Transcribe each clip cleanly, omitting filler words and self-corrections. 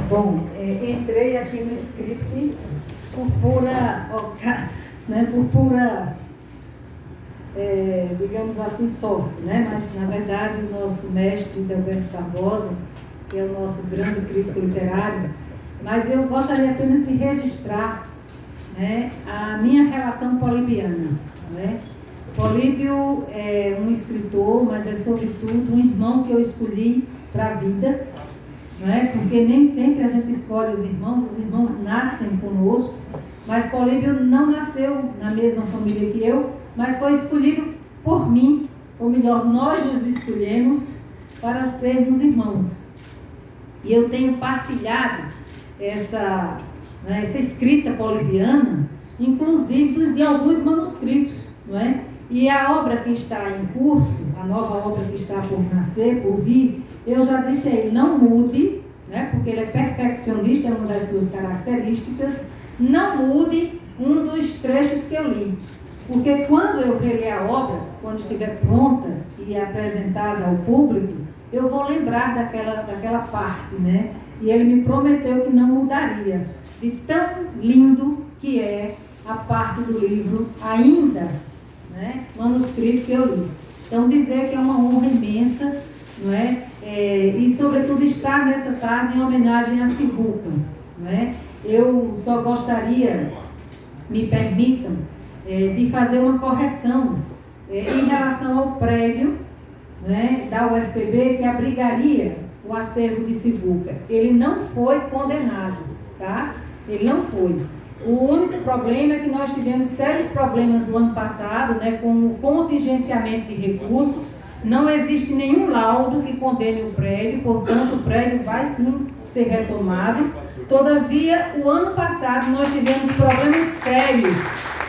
Bom, entrei aqui no script por pura, digamos assim, sorte, né? Mas, na verdade, o nosso mestre, Delberto Barbosa, que é o nosso grande crítico literário, mas eu gostaria apenas de registrar, né, a minha relação polibiana, né? Políbio é um escritor, mas é, sobretudo, um irmão que eu escolhi para a vida, né? Porque nem sempre a gente escolhe os irmãos nascem conosco, mas Políbio não nasceu na mesma família que eu, mas foi escolhido por mim, ou melhor, nós nos escolhemos para sermos irmãos. E eu tenho partilhado essa escrita polibiana, inclusive de alguns manuscritos, não é? E a obra que está em curso, a nova obra que está por nascer, por vir, eu já disse a ele, não mude, né? Porque ele é perfeccionista, é uma das suas características, não mude um dos trechos que eu li. Porque quando eu reler a obra, quando estiver pronta e apresentada ao público, eu vou lembrar daquela parte, né? E ele me prometeu que não mudaria, de tão lindo que é a parte do livro ainda, né, manuscrito que eu li. Então, dizer que é uma honra imensa, não é? E, sobretudo, estar nessa tarde em homenagem a Sivuca, não é? Eu só gostaria, me permitam, de fazer uma correção em relação ao prédio, né, da UFPB que abrigaria o acervo de Sivuca. Ele não foi condenado, tá? Ele não foi. O único problema é que nós tivemos sérios problemas no ano passado, né, com o contingenciamento de recursos. Não existe nenhum laudo que condene o prédio, portanto, o prédio vai sim ser retomado. Todavia, o ano passado nós tivemos problemas sérios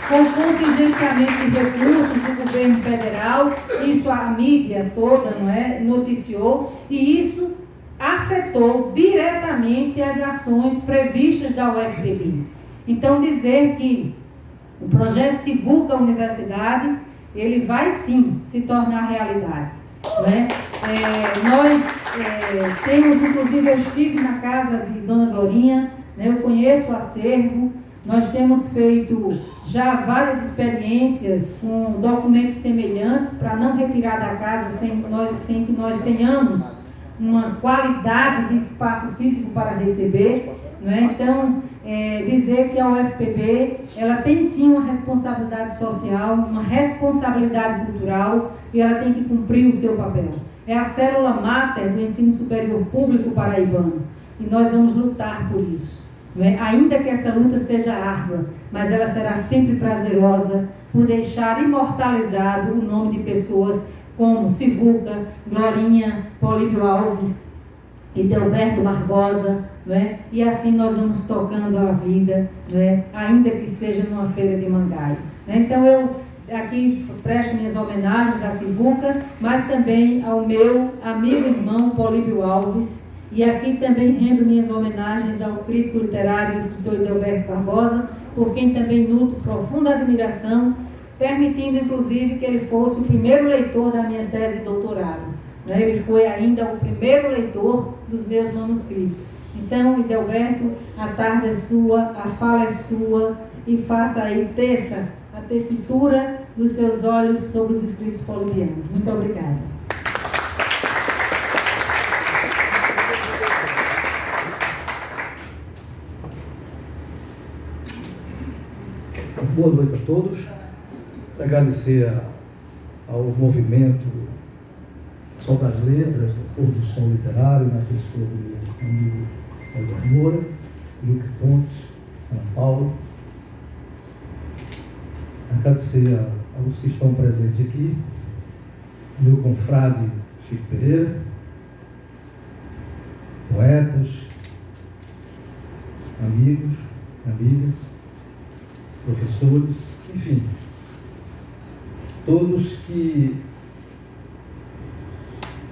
com o contingenciamento de recursos do governo federal. Isso a mídia toda, não é, noticiou, e isso afetou diretamente as ações previstas da UFPB. Então, dizer que o projeto Sivuca Universidade, ele vai sim se tornar realidade, não é? Nós temos, inclusive, eu estive na casa de Dona Glorinha, né, eu conheço o acervo, nós temos feito já várias experiências com documentos semelhantes para não retirar da casa sem que nós tenhamos uma qualidade de espaço físico para receber, não é? Então, dizer que a UFPB, ela tem sim uma responsabilidade social, uma responsabilidade cultural, e ela tem que cumprir o seu papel. É a célula máter do ensino superior público paraibano, e nós vamos lutar por isso, não é? Ainda que essa luta seja árdua, mas ela será sempre prazerosa, por deixar imortalizado o nome de pessoas como Sivuca, Glorinha, Políbio Alves e Delberto Barbosa, não é? E assim nós vamos tocando a vida, não é? Ainda que seja numa feira de Mangaio, né? Então eu aqui presto minhas homenagens a Sivuca, mas também ao meu amigo e irmão Políbio Alves, e aqui também rendo minhas homenagens ao crítico literário e escritor Delberto Barbosa, por quem também nutro profunda admiração, permitindo inclusive que ele fosse o primeiro leitor da minha tese de doutorado, né? Ele foi ainda o primeiro leitor dos meus manuscritos. Então, Delberto, a tarde é sua, a fala é sua, e faça aí, teça a tessitura dos seus olhos sobre os escritos polibianos. Muito obrigada. Boa noite a todos. Agradecer ao movimento Sol das Letras, do Pôr do Sol Literário, na pessoa do amigo Eduardo Moura, Luque Pontes, Ana Paula. Agradecer aos que estão presentes aqui, meu confrade Chico Pereira, poetas, amigos, amigas, professores, enfim, todos que,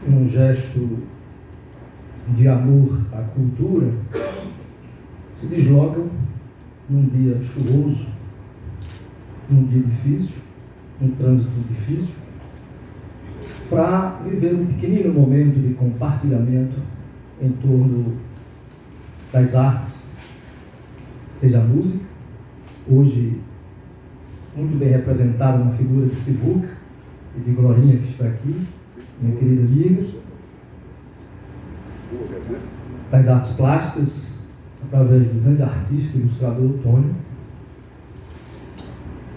em um gesto de amor à cultura, se deslocam num dia chuvoso, num dia difícil, num trânsito difícil, para viver um pequenino momento de compartilhamento em torno das artes, seja a música, hoje muito bem representada na figura de Sivuca e de Glorinha, que está aqui, minha querida amiga, das artes plásticas, através do grande artista e ilustrador Tônio,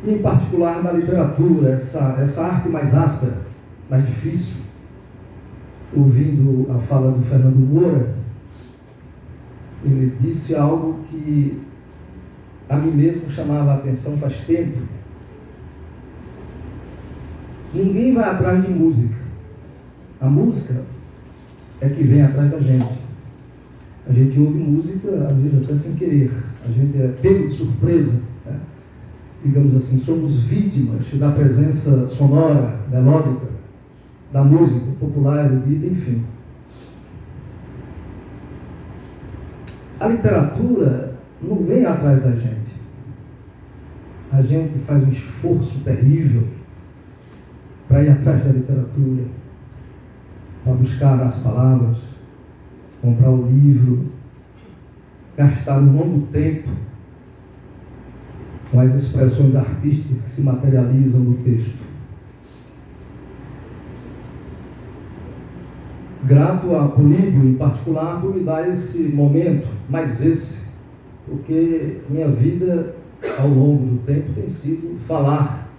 e em particular da literatura, essa arte mais áspera, mais difícil. Ouvindo a fala do Fernando Moura, ele disse algo que a mim mesmo chamava a atenção faz tempo. Ninguém vai atrás de música. A música é que vem atrás da gente. A gente ouve música, às vezes até sem querer. A gente é pego de surpresa, né? Digamos assim, somos vítimas da presença sonora, melódica, da música popular, erudita, enfim. A literatura não vem atrás da gente. A gente faz um esforço terrível para ir atrás da literatura, para buscar as palavras, comprar o livro, gastar um longo tempo com as expressões artísticas que se materializam no texto. Grato a Políbio, em particular, por me dar esse momento, mais esse, porque minha vida, ao longo do tempo, tem sido falar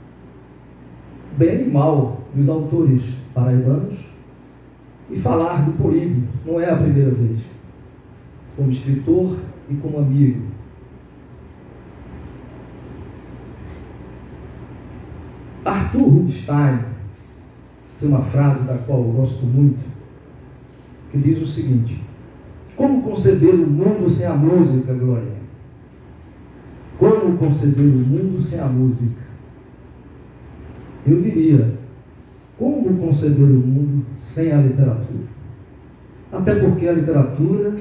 bem e mal dos autores paraibanos e falar de Políbio. Não é a primeira vez, como escritor e como amigo. Arthur Rubinstein tem uma frase da qual eu gosto muito, que diz o seguinte: como conceber o mundo sem a música, Glória? Como conceber o mundo sem a música? Eu diria, como conceber o mundo sem a literatura? Até porque a literatura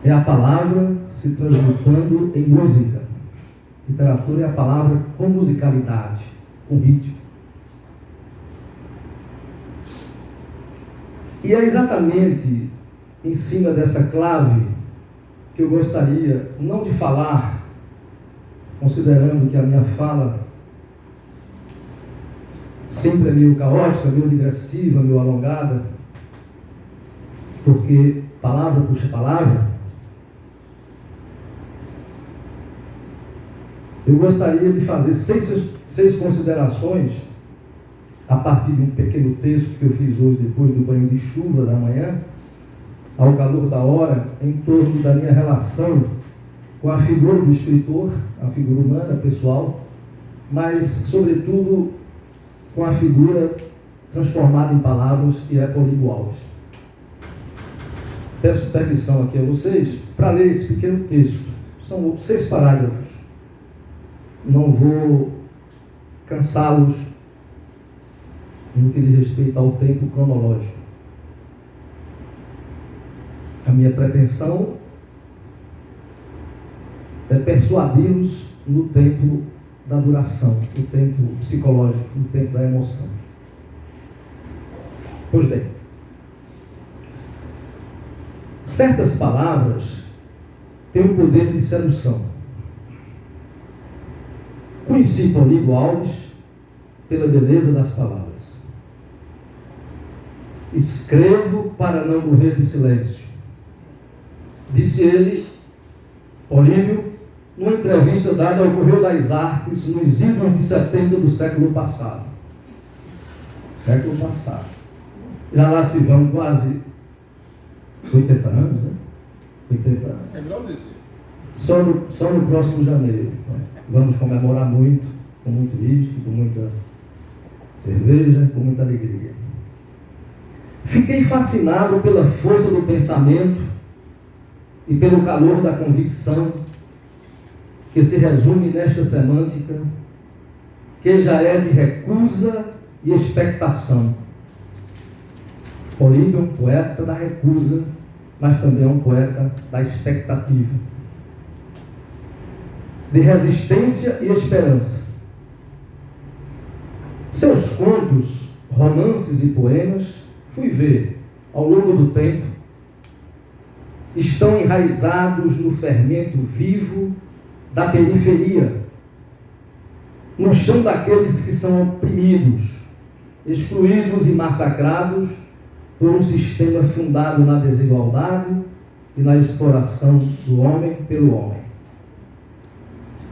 é a palavra se transmutando em música. Literatura é a palavra com musicalidade, com ritmo. E é exatamente em cima dessa clave que eu gostaria, não de falar, considerando que a minha fala sempre é meio caótica, meio digressiva, meio alongada, porque palavra puxa palavra. Eu gostaria de fazer seis considerações a partir de um pequeno texto que eu fiz hoje, depois do banho de chuva da manhã, ao calor da hora, em torno da minha relação com a figura do escritor, a figura humana, pessoal, mas, sobretudo, com a figura transformada em palavras, que é Políbio Alves. Peço permissão aqui a vocês para ler esse pequeno texto. São 6 parágrafos. Não vou cansá-los no que diz respeito ao tempo cronológico. A minha pretensão é persuadi-los no tempo da duração, no tempo psicológico, no tempo da emoção. Pois bem, certas palavras têm o poder de sedução. Conheci Políbio Alves pela beleza das palavras. Escrevo para não morrer de silêncio, disse ele, Políbio, numa entrevista dada ao Correio das Artes nos idos de 70 do século passado. Século passado. Já lá se vão quase 80 anos, né? 80 anos. É melhor dizer. Só no próximo janeiro. Vamos comemorar muito, com muito uísque, com muita cerveja, com muita alegria. Fiquei fascinado pela força do pensamento e pelo calor da convicção que se resume nesta semântica, que já é de recusa e expectação. Políbio é um poeta da recusa, mas também é um poeta da expectativa, de resistência e esperança. Seus contos, romances e poemas, fui ver, ao longo do tempo, estão enraizados no fermento vivo da periferia, no chão daqueles que são oprimidos, excluídos e massacrados por um sistema fundado na desigualdade e na exploração do homem pelo homem.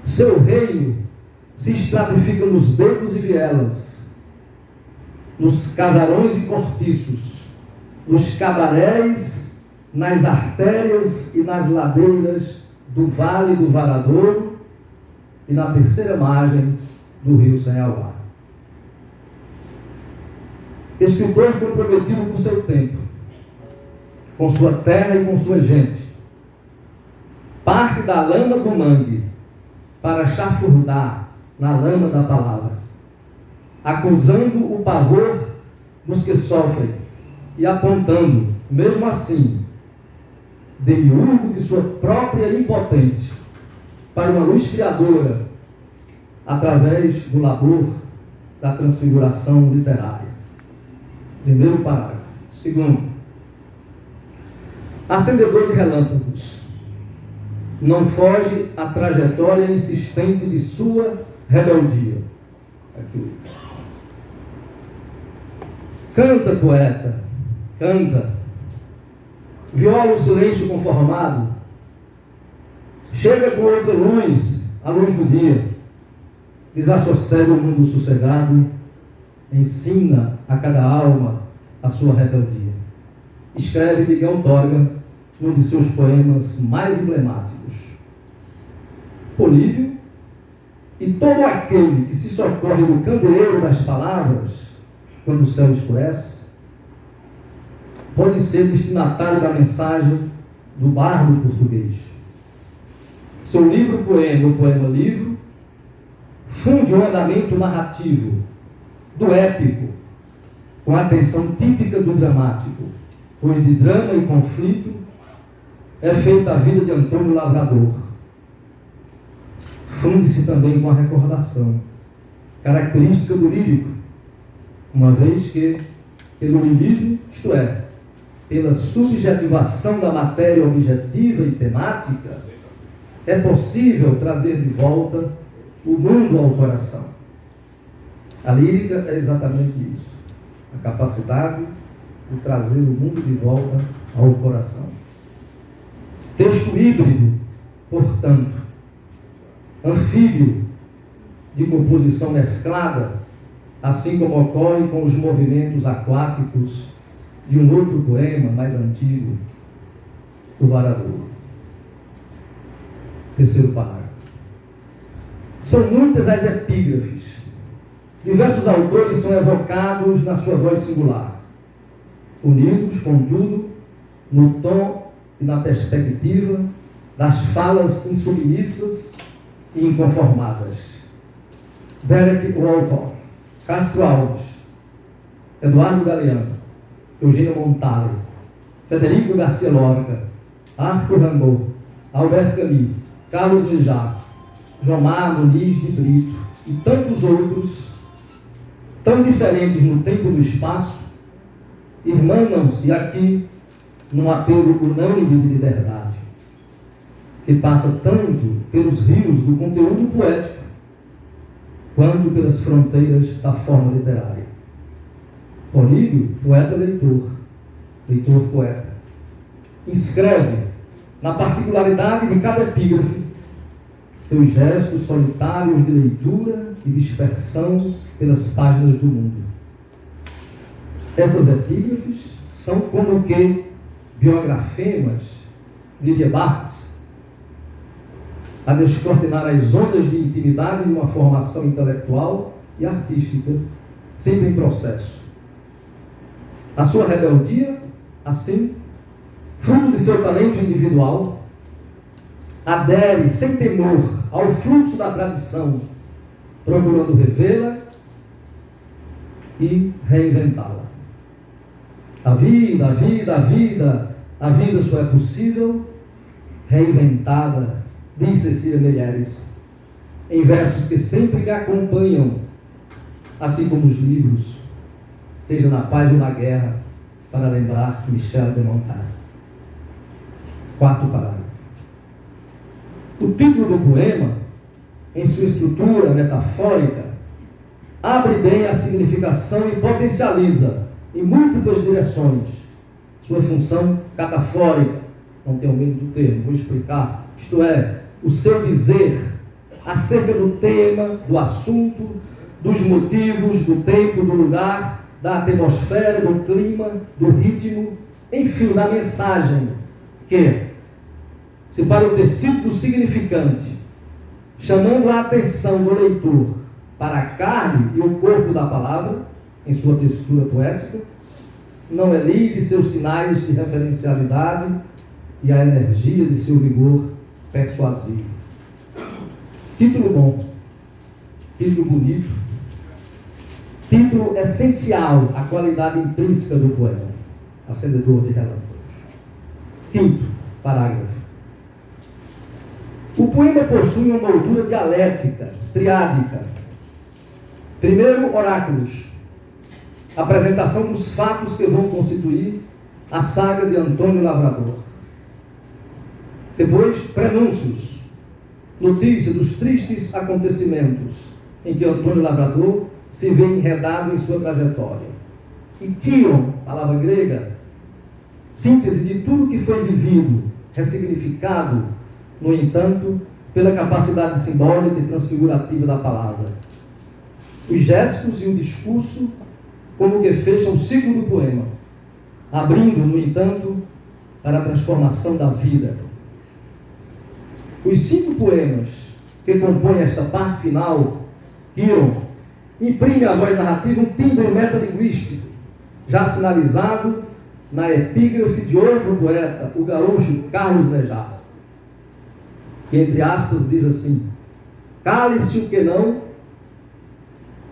Seu reino se estratifica nos becos e vielas, nos casarões e cortiços, nos cabarés, nas artérias e nas ladeiras do Vale do Varadouro e na terceira margem do Rio Sanhauá. Escritor comprometido com seu tempo, com sua terra e com sua gente, parte da lama do mangue para chafurdar na lama da palavra, acusando o pavor dos que sofrem e apontando, mesmo assim, demiurgo de sua própria impotência, para uma luz criadora, através do labor da transfiguração literária. Primeiro parágrafo. Segundo, acendedor de relâmpagos, não foge à trajetória insistente de sua rebeldia. Aqui. Canta, poeta, canta. Viola o silêncio conformado. Chega com outra luz, a luz do dia. Desassossega o mundo sossegado. Ensina a cada alma a sua rebeldia. Escreve Miguel Torga num de seus poemas mais emblemáticos. Políbio e todo aquele que se socorre do candeeiro das palavras, quando o céu escurece, pode ser destinatário da mensagem do bardo português. Seu livro-poema, o poema-livro, funde o andamento narrativo do épico com a atenção típica do dramático, pois de drama e conflito é feita a vida de Antônio Lavrador. Funde-se também com a recordação, característica do lírico, uma vez que, pelo lirismo, isto é, pela subjetivação da matéria objetiva e temática, é possível trazer de volta o mundo ao coração. A lírica é exatamente isso, a capacidade de trazer o mundo de volta ao coração. Texto híbrido, portanto, anfíbio, de composição mesclada, assim como ocorre com os movimentos aquáticos de um outro poema mais antigo, O Varadouro. Terceiro parágrafo. São muitas as epígrafes. Diversos autores são evocados na sua voz singular, unidos, contudo, no tom e na perspectiva das falas insubmissas e inconformadas. Derek Walcott, Castro Alves, Eduardo Galeano, Eugênio Montale, Federico Garcia Lorca, Arthur Rimbaud, Albert Camus, Carlos Lijá, Jomar Muniz de Brito e tantos outros, tão diferentes no tempo e no espaço, irmanam-se aqui num apelo unânime de liberdade, que passa tanto pelos rios do conteúdo poético, quanto pelas fronteiras da forma literária. Políbio, poeta-leitor, leitor-poeta, inscreve na particularidade de cada epígrafe seus gestos solitários de leitura e dispersão pelas páginas do mundo. Essas epígrafes são como que biografemas, diria Barthes, a descortinar as ondas de intimidade de uma formação intelectual e artística, sempre em processo. A sua rebeldia, assim, fruto de seu talento individual, adere sem temor ao fluxo da tradição, procurando revê-la e reinventá-la. A vida, a vida, a vida, a vida só é possível reinventada, diz Cecília Meirelles, em versos que sempre me acompanham, assim como os livros, seja na paz ou na guerra, para lembrar Michel de Montaigne. Quarto parágrafo. O título do poema, em sua estrutura metafórica, abre bem a significação e potencializa, em múltiplas direções, sua função catafórica. Não tenho medo do termo, vou explicar. Isto é, o seu dizer acerca do tema, do assunto, dos motivos, do tempo, do lugar, da atmosfera, do clima, do ritmo, enfim, da mensagem que, se para o tecido do significante, chamando a atenção do leitor para a carne e o corpo da palavra, em sua textura poética, não é livre de seus sinais de referencialidade e a energia de seu vigor persuasivo. Título bom, título bonito, título essencial à qualidade intrínseca do poema, Acendedor de Relâmpagos. Quinto parágrafo. O poema possui uma moldura dialética, triádica. Primeiro, oráculos, apresentação dos fatos que vão constituir a saga de Antônio Lavrador. Depois, prenúncios, notícia dos tristes acontecimentos em que Antônio Lavrador se vê enredado em sua trajetória. E Kion, palavra grega, síntese de tudo que foi vivido, ressignificado, no entanto, pela capacidade simbólica e transfigurativa da palavra. Os gestos e o discurso como que fecham o ciclo do poema, abrindo, no entanto, para a transformação da vida. Os 5 poemas que compõem esta parte final, Kion, imprime à voz narrativa um timbre metalinguístico, já sinalizado na epígrafe de outro poeta, o gaúcho Carlos Nejar, que, entre aspas, diz assim: cale-se o que não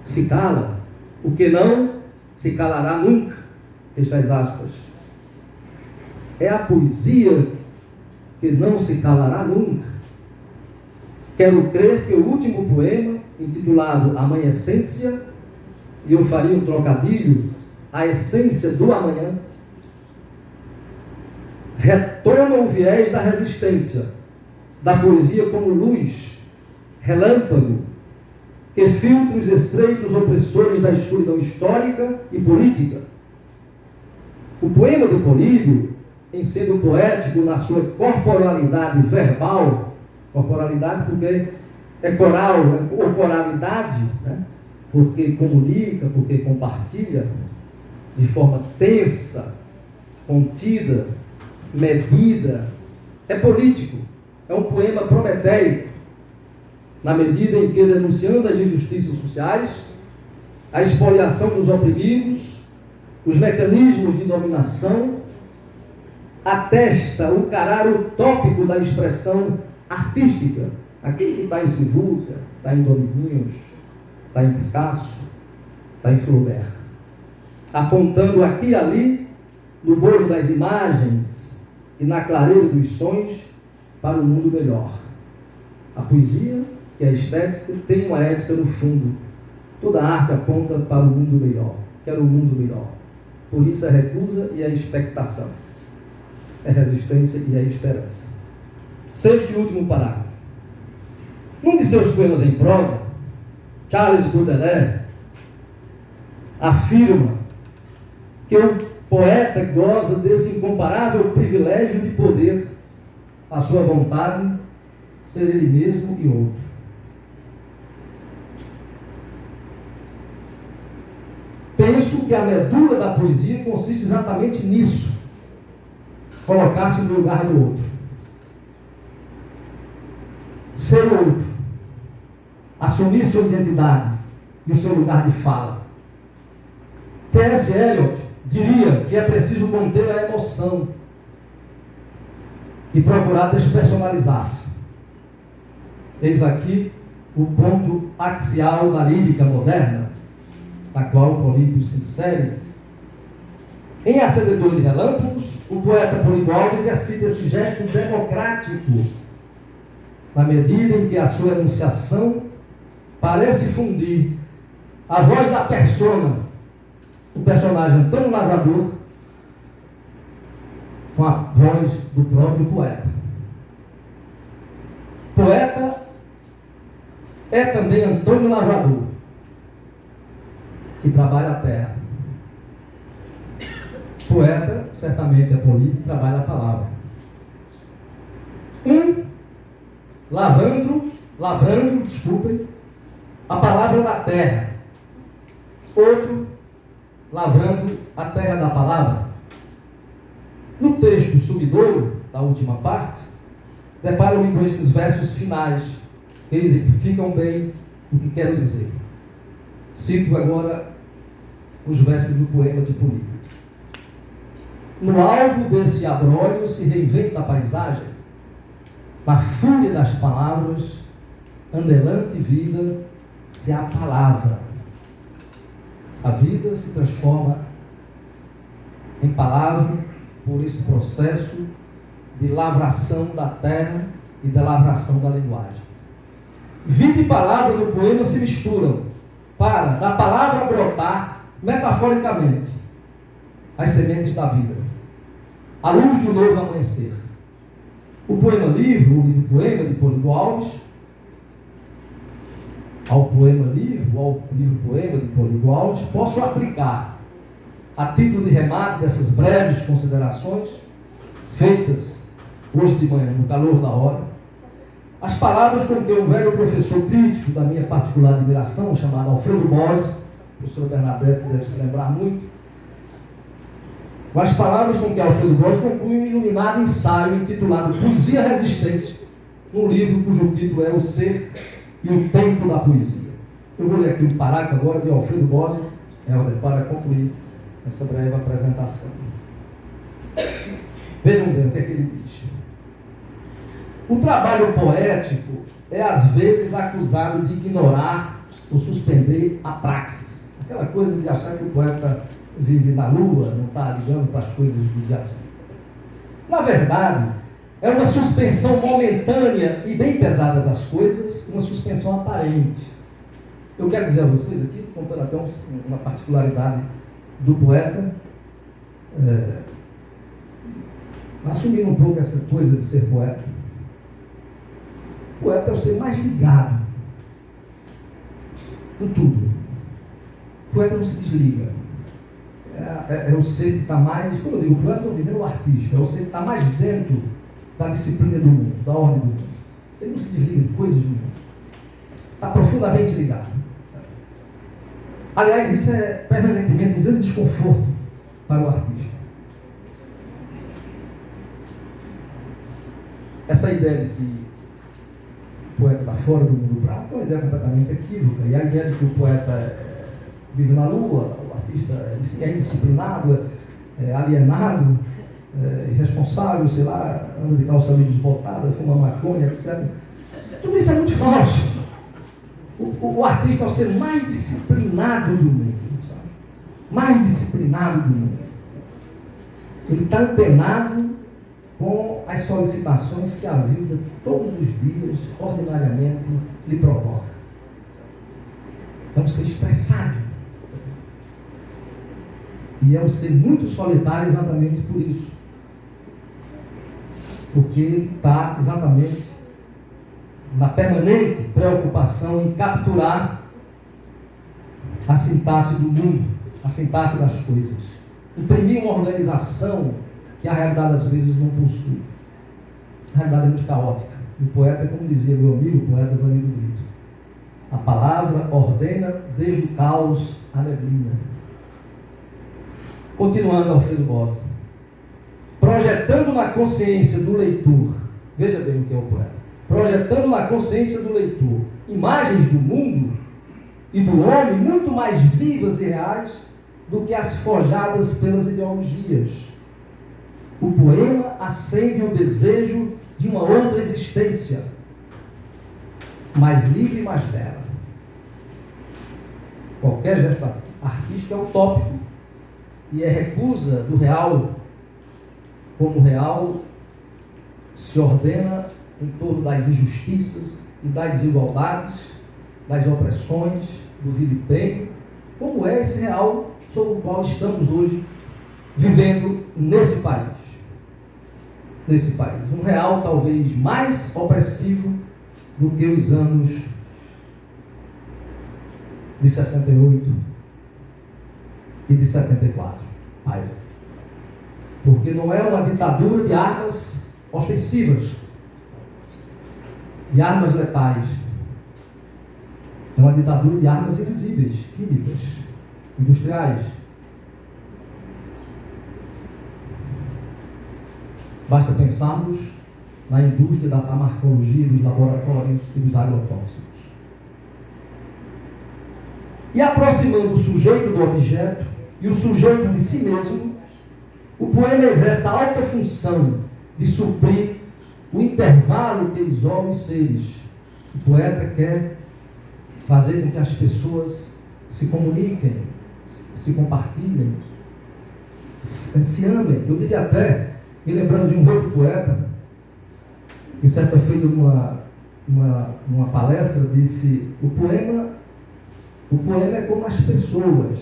se cala, o que não se calará nunca, fecha as aspas. É a poesia que não se calará nunca. Quero crer que o último poema, intitulado Amanhecência, e eu faria um trocadilho, a essência do amanhã, retoma o viés da resistência, da poesia como luz, relâmpago, que filtra os estreitos opressores da escuridão histórica e política. O poema de Políbio, em sendo poético na sua corporalidade verbal, corporalidade porque é coral, ou coralidade, né? Porque comunica, porque compartilha, de forma tensa, contida, medida, é político, é um poema prometeico, na medida em que, denunciando as injustiças sociais, a expoliação dos oprimidos, os mecanismos de dominação, atesta o caráter utópico da expressão artística, aquele que está em Sivuca, está em Dominguinhos, está em Picasso, está em Flaubert, apontando aqui e ali, no bojo das imagens e na clareira dos sons, para um mundo melhor. A poesia, que é a estética, tem uma ética no fundo. Toda arte aponta para o mundo melhor. Quero um mundo melhor. Por isso a recusa e a expectação. É resistência e é esperança. Sexto e último parágrafo. Num de seus poemas em prosa, Charles Baudelaire afirma que o poeta goza desse incomparável privilégio de poder, à sua vontade, ser ele mesmo e outro. Penso que a medula da poesia consiste exatamente nisso: colocar-se no lugar do outro, ser o outro, assumir sua identidade e o seu lugar de fala. T.S. Eliot diria que é preciso conter a emoção e procurar despersonalizar-se. Eis aqui o ponto axial da lírica moderna, na qual Políbio se insere. Em Acendedor de Relâmpagos, o poeta Políbio Alves exercita esse gesto democrático, na medida em que a sua enunciação parece fundir a voz da persona, o personagem Antônio Lavrador, com a voz do próprio poeta. Poeta é também Antônio Lavrador, que trabalha a terra. Poeta, certamente é político, que trabalha a palavra. Lavrando, desculpem, a palavra da terra. Outro, lavrando a terra da palavra. No texto subidouro, da última parte, deparam-me com estes versos finais, que exemplificam bem o que quero dizer. Cito agora os versos do poema de Políbio. No alvo desse abrolho se reinventa a paisagem, na fúria das palavras, anelante vida, se há palavra. A vida se transforma em palavra por esse processo de lavração da terra e da lavração da linguagem. Vida e palavra no poema se misturam para, da palavra brotar, metaforicamente, as sementes da vida, à luz de um novo amanhecer. O livro poema de Políbio Alves, ao livro poema de Políbio Alves, posso aplicar, a título de remate dessas breves considerações, feitas hoje de manhã, no calor da hora, as palavras com que um velho professor crítico da minha particular admiração, chamado Alfredo Bose, o professor Bernadette deve se lembrar muito, as palavras com que Alfredo Bose conclui um iluminado ensaio intitulado Poesia e Resistência, num livro cujo título é O Ser e o Tempo da Poesia. Eu vou ler aqui um parágrafo agora de Alfredo Bose, para concluir essa breve apresentação. Vejam bem o que é que ele diz. O trabalho poético é às vezes acusado de ignorar ou suspender a praxis. Aquela coisa de achar que o poeta vive na lua, não está ligando para as coisas do dia a dia. Na verdade, é uma suspensão momentânea e bem pesadas as coisas, uma suspensão aparente. Eu quero dizer a vocês aqui, contando até uma particularidade do poeta, assumindo um pouco essa coisa de ser poeta. O poeta é o ser mais ligado em tudo. O poeta não se desliga. É o ser que está mais, quando eu digo poeta, estou dizendo o artista, é o ser que está mais dentro da disciplina do mundo, da ordem do mundo. Ele não se desliga de coisas do mundo. Está profundamente ligado. Aliás, isso é permanentemente um grande desconforto para o artista. Essa ideia de que o poeta está fora do mundo prático é uma ideia completamente equívoca. E a ideia de que o poeta vive na lua, o artista é indisciplinado, é alienado, irresponsável, sei lá, anda de calça meio desbotada, fuma maconha, etc. Tudo isso é muito falso. O artista é o ser mais disciplinado do mundo, sabe? Mais disciplinado do mundo. Ele está antenado com as solicitações que a vida, todos os dias, ordinariamente, lhe provoca. É um ser estressado. E é um ser muito solitário exatamente por isso. Porque ele está exatamente na permanente preocupação em capturar a sintaxe do mundo, a sintaxe das coisas. Imprimir uma organização que a realidade às vezes não possui. A realidade é muito caótica. O poeta, como dizia meu amigo, o poeta Vanildo Brito, a palavra ordena desde o caos a neblina. Continuando Alfredo Bose. Projetando na consciência do leitor, veja bem o que é o poeta, projetando na consciência do leitor imagens do mundo e do homem muito mais vivas e reais do que as forjadas pelas ideologias. O poema acende o desejo de uma outra existência, mais livre e mais bela. Qualquer gesto artístico é utópico e é recusa do real, como o real se ordena em torno das injustiças e das desigualdades, das opressões, do vilipêndio, como é esse real sobre o qual estamos hoje vivendo nesse país. nesse país. Um real talvez mais opressivo do que os anos de 68 e de 74. Paiva. Porque não é uma ditadura de armas ostensivas, de armas letais. É uma ditadura de armas invisíveis, químicas, industriais. Basta pensarmos na indústria da farmacologia, dos laboratórios e dos agrotóxicos. E aproximando o sujeito do objeto e o sujeito de si mesmo, o poema exerce a alta função de suprir o intervalo que isola os seres. O poeta quer fazer com que as pessoas se comuniquem, se compartilhem, se amem. Eu diria até, me lembrando de um outro poeta, que certa feita numa palestra disse: o poema é como as pessoas,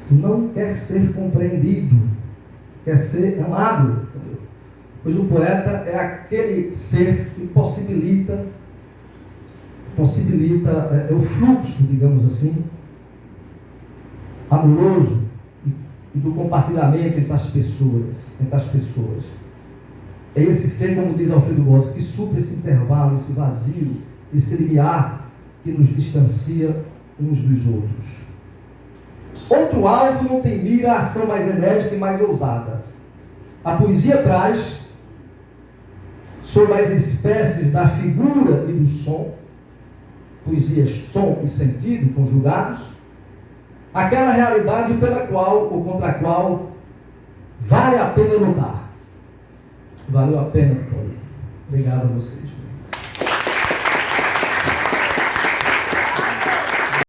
não quer ser compreendido, quer ser amado, pois o poeta é aquele ser que possibilita o fluxo, digamos assim, amoroso e do compartilhamento entre as pessoas. É esse ser, como diz Alfredo Bossi, que supre esse intervalo, esse vazio, esse limiar que nos distancia uns dos outros. Outro alvo não tem mira a ação mais enérgica e mais ousada. A poesia traz, sobre as espécies da figura e do som, poesia, som e sentido conjugados, aquela realidade pela qual ou contra a qual vale a pena lutar. Valeu a pena, Paulo. Obrigado a vocês.